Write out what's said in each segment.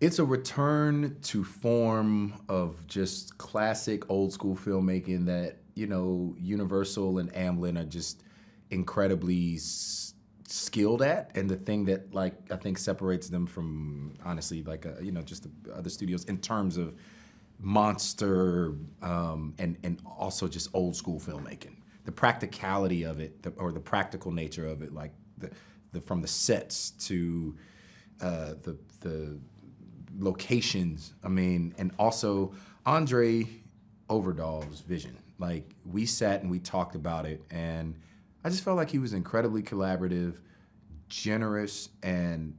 It's a return to form of just classic old school filmmaking that, Universal and Amblin are just incredibly skilled at. And the thing that, like, I think separates them from, honestly, like, just the other studios in terms of monster and also just old school filmmaking. The practicality of it, or the practical nature of it, like from the sets to the locations. I mean, and also Andre Overdahl's vision. Like, we sat and we talked about it, and I just felt like he was incredibly collaborative, generous, and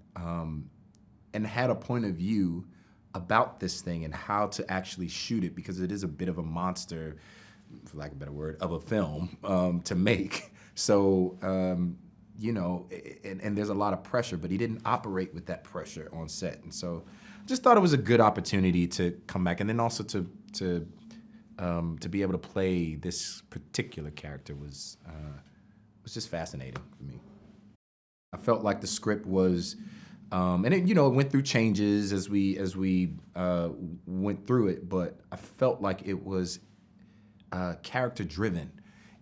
had a point of view about this thing and how to actually shoot it, because it is a bit of a monster, for lack of a better word, of a film to make. So, and there's a lot of pressure, but he didn't operate with that pressure on set. And so just thought it was a good opportunity to come back, and then also to be able to play this particular character was just fascinating for me. I felt like the script was, and it went through changes as we went through it, but I felt like it was character driven,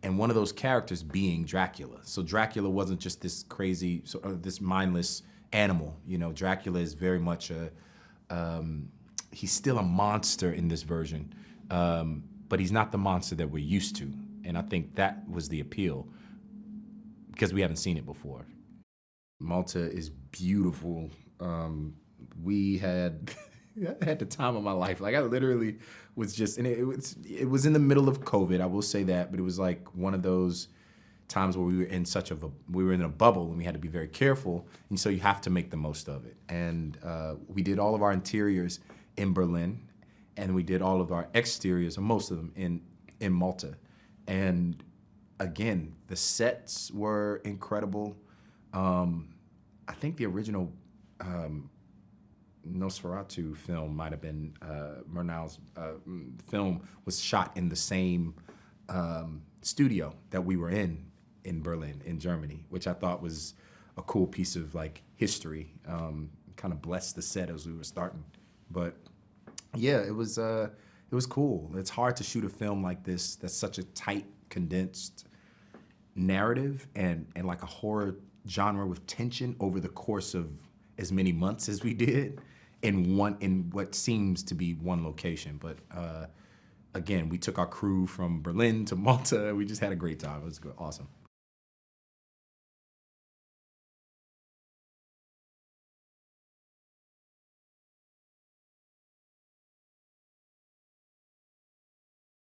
and one of those characters being Dracula. So Dracula wasn't just this crazy, this mindless animal. Dracula is very much he's still a monster in this version, but he's not the monster that we're used to. And I think that was the appeal, because we haven't seen it before. Malta is beautiful. We had I had the time of my life. Like, I literally was just, and it was in the middle of COVID, I will say that, but it was like one of those times where we were in a bubble, and we had to be very careful, and so you have to make the most of it. And we did all of our interiors in Berlin, and we did all of our exteriors, or most of them, in Malta. And again, the sets were incredible. I think the original Nosferatu film might have been Murnau's film was shot in the same studio that we were in Berlin, in Germany, which I thought was a cool piece of like history. Kind of blessed the set as we were starting. But yeah, it was cool. It's hard to shoot a film like this that's such a tight, condensed narrative and like a horror genre with tension over the course of as many months as we did in what seems to be one location. But again, we took our crew from Berlin to Malta. We just had a great time. It was good, awesome.